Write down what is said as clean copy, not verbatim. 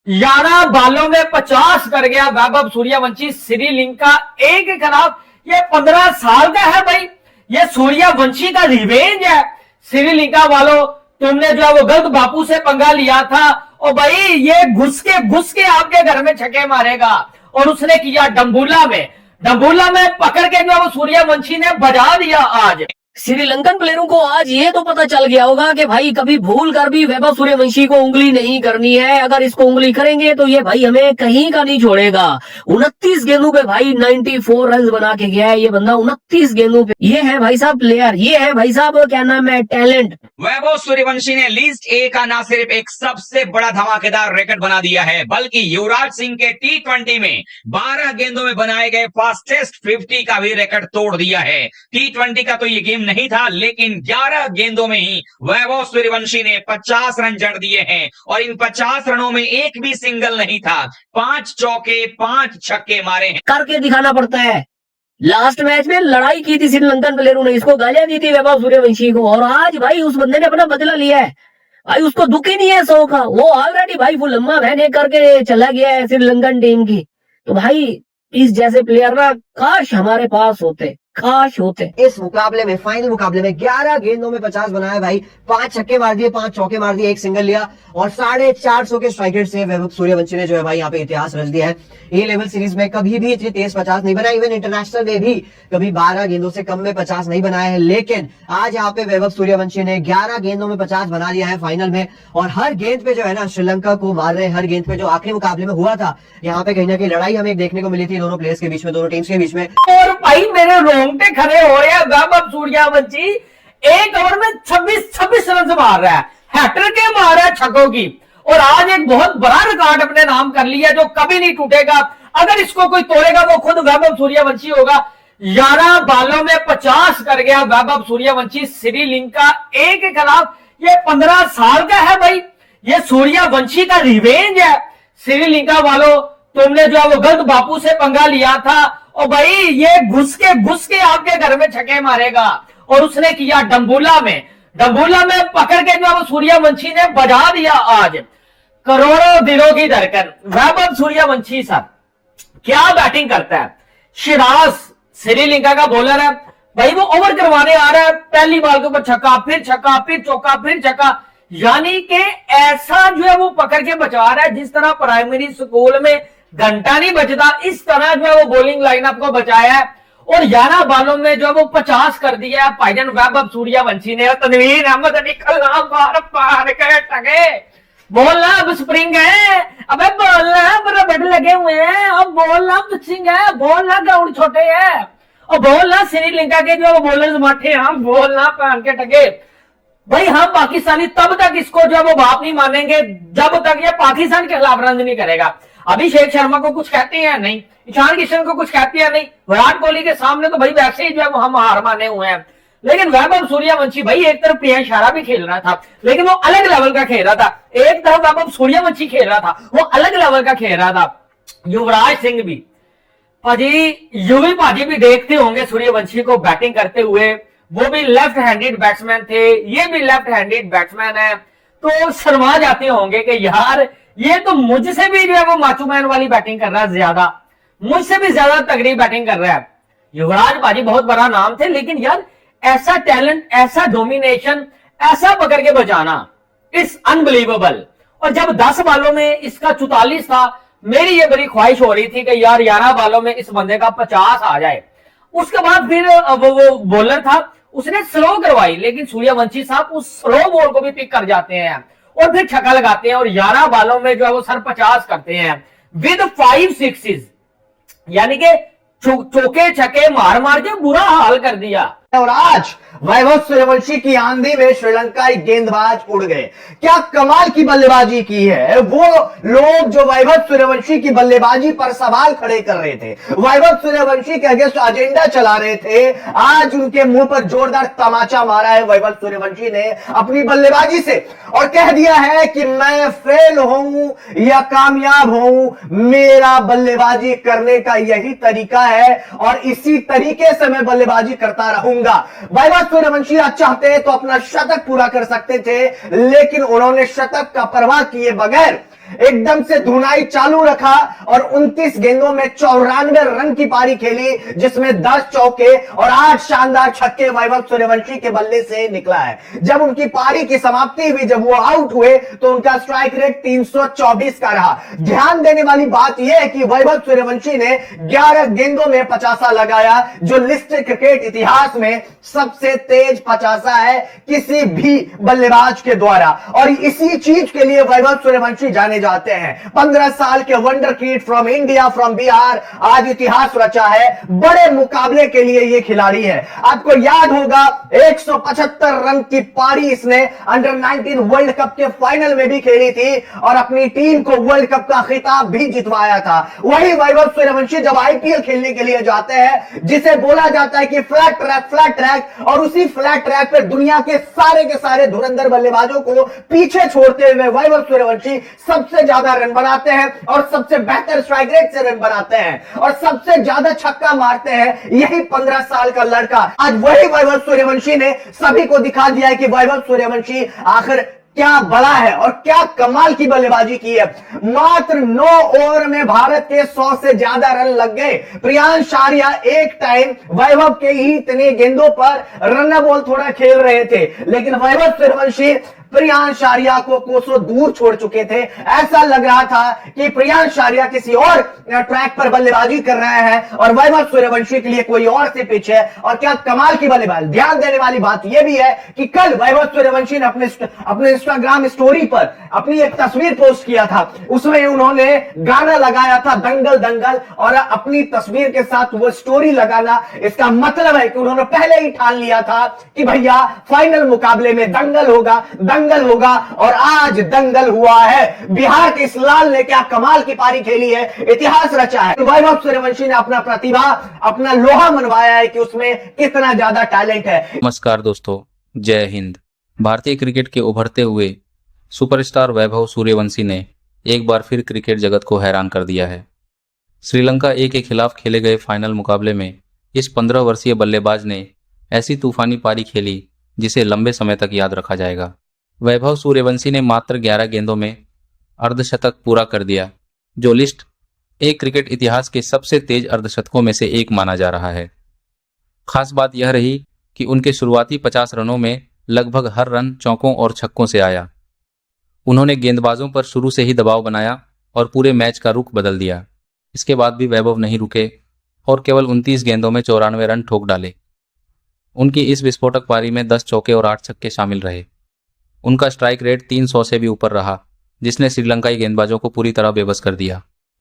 11 बालों में 50 कर गया वैभव सूर्यवंशी श्रीलंका ए के खिलाफ। ये 15 साल का है भाई, ये सूर्यवंशी का रिवेंज है। श्रीलंका वालों, तुमने जो है वो गलत बापू से पंगा लिया था, और भाई ये घुस के आपके घर में छक्के मारेगा। और उसने किया डम्बूला में पकड़ के जो है वो सूर्यवंशी ने बजा दिया आज। श्रीलंकन प्लेयरों को आज ये तो पता चल गया होगा कि भाई कभी भूल कर भी वैभव सूर्यवंशी को उंगली नहीं करनी है। अगर इसको उंगली करेंगे तो ये भाई हमें कहीं का नहीं छोड़ेगा। 29 गेंदों पे भाई 94 रन बना के गया है ये बंदा। 29 गेंदों पे ये है भाई साहब प्लेयर, ये है भाई साहब क्या नाम है, टैलेंट। वैभव सूर्यवंशी ने लिस्ट ए का न सिर्फ एक सबसे बड़ा धमाकेदार रिकॉर्ड बना दिया है, बल्कि युवराज सिंह के T20 में 12 गेंदों में बनाए गए फास्टेस्ट 50 का भी रिकॉर्ड तोड़ दिया है। T20 का तो ये गेम नहीं था, लेकिन 11 गेंदों में ही वैभव सूर्यवंशी ने 50 रन जड़ दिए हैं। और इन 50 रनों में एक भी सिंगल नहीं था, 5 चौके 5 छक्के मारे हैं। करके दिखाना पड़ता है। लास्ट मैच में लड़ाई की थी श्रीलंकन प्लेयरों ने, इसको गालियां दी थी वैभव सूर्यवंशी को, और आज भाई उस बंदे ने अपना बदला लिया है। भाई उसको दुख ही नहीं है 100 का, वो ऑलरेडी भाई फुल लम्बा बहने करके चला गया है श्रीलंकन टीम की। तो भाई इस जैसे प्लेयर ना काश हमारे पास होते, काश होते। इस मुकाबले में, फाइनल मुकाबले में 11 गेंदों में 50 बनाया भाई, 5 छक्के मार दिए, 5 चौके मार दिए, 1 सिंगल लिया, और 450 के स्ट्राइक रेट से वैभव सूर्यवंशी ने जो है भाई यहाँ पे इतिहास रच दिया है। ए लेवल सीरीज में कभी भी इतनी तेज 50 नहीं बनाया, इवन इंटरनेशनल में भी कभी 12 गेंदों से कम में 50 नहीं बनाया है। लेकिन आज यहाँ पे वैभव सूर्यवंशी ने 11 गेंदों में 50 बना दिया है फाइनल में, और हर गेंद पे जो है ना श्रीलंका को मार रहे हैं। हर गेंद पे जो आखिरी मुकाबले में हुआ था, यहाँ पे कहीं ना कहीं लड़ाई हमें देखने को मिली थी दोनों प्लेयर्स के बीच में, दोनों टीम्स के बीच में। और भाई मेरे रोंगटे खड़े हो रहे हैं। वैभव सूर्यवंशी एक ओवर में 26 रन से मार रहा है, हैट्रिक के मार रहा है छक्कों की, और आज एक बहुत बड़ा रिकॉर्ड अपने नाम कर लिया जो कभी नहीं टूटेगा। अगर इसको कोई तोड़ेगा वो खुद वैभव सूर्यवंशी होगा। 11 बालों में 50 कर गया वैभव सूर्यवंशी श्रीलंका ए के खिलाफ। ये 15 साल का है भाई, ये सूर्यवंशी का रिवेंज है। श्रीलंका वालों, तुमने जो है वो गलत बापू से पंगा लिया था, और भाई ये घुस के आपके घर में छक्के मारेगा। और उसने किया डम्बूला में पकड़ के जो है वो सूर्यवंशी ने बजा दिया आज। करोड़ों दिलों की धड़कन वैभव सूर्यवंशी सर क्या बैटिंग करता है। शिराज श्रीलंका का बॉलर है भाई, वो ओवर करवाने आ रहा है, पहली बॉल के ऊपर छक्का, फिर छक्का, फिर चौका, फिर छक्का, यानी कि ऐसा जो है वो पकड़ के बचा रहा है जिस तरह प्राइमरी स्कूल में घंटा नहीं बचता, इस तरह जो है वो बॉलिंग लाइनअप को बचाया है। और 11 बालों में जो है वो 50 कर दिया है भाईजान वैभव सूर्यवंशी ने। तनवीर अहमद निकलना बार पार के टगे, बोलना अब स्प्रिंग है, अबे बोलना अब रबड़ लगे हुए हैं, अब बोलना पिचिंग है, बोलना ग्राउंड छोटे है, और बोलना श्रीलंका के जो बॉलर्स मठे, हम बोलना पान के टगे। भाई हम पाकिस्तानी तब तक इसको जो है वो बाप नहीं मानेंगे जब तक ये पाकिस्तान के खिलाफ रन नहीं करेगा। अभिषेक शर्मा को कुछ कहते हैं नहीं, ईशान किशन को कुछ कहते हैं नहीं, विराट कोहली के सामने तो भाई वैसे ही जो है वो हम हार माने हुए हैं। लेकिन वैभव सूर्यवंशी भाई एक तरफ प्रियांश आर्या भी खेल रहा था, लेकिन वो अलग लेवल का खेल रहा था। एक तरफ वैभव सूर्यवंशी खेल रहा था, वो अलग लेवल का खेल रहा था। युवराज सिंह भी भाजी, युवी भाजी भी देखते होंगे सूर्यवंशी को बैटिंग करते हुए, वो भी लेफ्ट हैंडेड बैट्समैन थे, ये भी लेफ्ट हैंडेड बैट्समैन है, तो शर्मा जाते होंगे कि यार ये तो मुझसे भी जो है वो माचूमैन वाली बैटिंग कर रहा है, ज्यादा मुझसे भी ज्यादा तगड़ी बैटिंग कर रहा है। युवराज भाजी बहुत बड़ा नाम थे, लेकिन यार ऐसा टैलेंट, ऐसा डोमिनेशन, ऐसा पकड़ के बचाना, इट्स अनबिलीवेबल। और जब 10 बालों में इसका 44 था, मेरी ये बड़ी ख्वाहिश हो रही थी कि यार 11 बालों में इस बंदे का 50 आ जाए। उसके बाद फिर वो बॉलर था, उसने स्लो करवाई, लेकिन सूर्यवंशी साहब उस स्लो बॉल को भी पिक कर जाते हैं और फिर छक्का लगाते हैं, और 11 बालों में जो है वो सर 50 करते हैं विद 5 सिक्सेस, यानी कि चौके छक्के मार मार के बुरा हाल कर दिया। और आज वैभव सूर्यवंशी की आंधी में श्रीलंकाई गेंदबाज उड़ गए। क्या कमाल की बल्लेबाजी की है। वो लोग जो वैभव सूर्यवंशी की बल्लेबाजी पर सवाल खड़े कर रहे थे, वैभव सूर्यवंशी के अगेंस्ट एजेंडा चला रहे थे, आज उनके मुंह पर जोरदार तमाचा मारा है वैभव सूर्यवंशी ने अपनी बल्लेबाजी से, और कह दिया है कि मैं फेल हूं या कामयाब हूं, मेरा बल्लेबाजी करने का यही तरीका है और इसी तरीके से मैं बल्लेबाजी करता रहूंगा। वैभव सूर्यवंशी आज चाहते तो अपना शतक पूरा कर सकते थे, लेकिन उन्होंने शतक का परवाह किए बगैर एकदम से धुनाई चालू रखा और 29 गेंदों में 94 रन की पारी खेली, जिसमें 10 चौके और 8 शानदार छक्के वैभव सूर्यवंशी के बल्ले से निकला है। जब उनकी पारी की समाप्ति हुई, जब वो आउट हुए, तो उनका स्ट्राइक रेट 324 का रहा। ध्यान देने वाली बात यह है कि वैभव सूर्यवंशी ने 11 गेंदों में 50 लगाया, जो लिस्टेड क्रिकेट इतिहास में सबसे तेज 50 है किसी भी बल्लेबाज के द्वारा। और इसी चीज के लिए वैभव सूर्यवंशी जाने जाते हैं। 15 साल के wonder kid from India, from Bihar, आज इतिहास रचा है। बड़े मुकाबले के लिए ये खिलाड़ी है। आपको याद होगा 175 रन की पारी इसने अंडर 19 वर्ल्ड कप के फाइनल में भी खेली थी और अपनी टीम को वर्ल्ड कप का खिताब भी जितवाया था। वही वैभव सूर्यवंशी जब आईपीएल खेलने के लिए जाते हैं, जिसे बोला जाता है कि फ्लैट ट्रैक, और उसी फ्लैट ट्रैक पर दुनिया के सारे धुरंधर बल्लेबाजों को पीछे छोड़ते हुए वैभव सूर्यवंशी सबसे ज्यादा रन बनाते हैं और सबसे बेहतर स्ट्राइक रेट से रन बनाते हैं और सबसे ज्यादा छक्का मारते हैं यही 15 साल का लड़का। आज वही वैभव सूर्यवंशी ने सभी को दिखा दिया है कि वैभव सूर्यवंशी आखिर क्या बड़ा है और क्या कमाल की बल्लेबाजी की है। मात्र 9 ओवर में भारत के 100 से ज्यादा रन लग गए। प्रियांश आर्या एक टाइम वैभव के ही इतने गेंदों पर रन बॉल थोड़ा खेल रहे थे, लेकिन वैभव सूर्यवंशी प्रियांश आर्या को कोसों दूर छोड़ चुके थे। ऐसा लग रहा था कि प्रियांश आर्या किसी और ट्रैक पर बल्लेबाजी कर रहे हैं और वैभव सूर्यवंशी के लिए कोई और से पिच है। और क्या कमाल की बल्लेबाजी। ध्यान देने वाली बात यह भी है कि कल वैभव सूर्यवंशी ने अपने इंस्टाग्राम स्टोरी पर अपनी एक तस्वीर पोस्ट किया था। उसमें उन्होंने गाना लगाया था दंगल दंगल, और अपनी तस्वीर के साथ वो स्टोरी लगाना, इसका मतलब है कि उन्होंने पहले ही ठान लिया था कि भैया फाइनल मुकाबले में दंगल होगा और आज दंगल हुआ है। बिहार के इस लाल ने क्या कमाल की पारी खेली है, इतिहास रचा है। वैभव सूर्यवंशी ने अपना प्रतिभा, अपना लोहा मनवाया है कि उसमें कितना ज्यादा टैलेंट है। नमस्कार दोस्तों, जय हिंद। भारतीय क्रिकेट के उभरते हुए सुपरस्टार वैभव सूर्यवंशी ने एक बार फिर क्रिकेट जगत को हैरान कर दिया है। श्रीलंका ए के खिलाफ खेले गए फाइनल मुकाबले में इस 15 वर्षीय बल्लेबाज ने ऐसी तूफानी पारी खेली जिसे लंबे समय तक याद रखा जाएगा। वैभव सूर्यवंशी ने मात्र 11 गेंदों में अर्धशतक पूरा कर दिया, जो लिस्ट ए क्रिकेट इतिहास के सबसे तेज अर्धशतकों में से एक माना जा रहा है। खास बात यह रही कि उनके शुरुआती 50 रनों में लगभग हर रन चौकों और छक्कों से आया। उन्होंने गेंदबाजों पर शुरू से ही दबाव बनाया और पूरे मैच का रुख बदल दिया। इसके बाद भी वैभव नहीं रुके और केवल 29 गेंदों में 94 रन ठोक डाले। उनकी इस विस्फोटक पारी में 10 चौके और 8 छक्के शामिल रहे। उनका स्ट्राइक रेट 300 से भी ऊपर रहा, जिसने श्रीलंकाई गेंदबाजों को पूरी तरह बेबस कर दिया।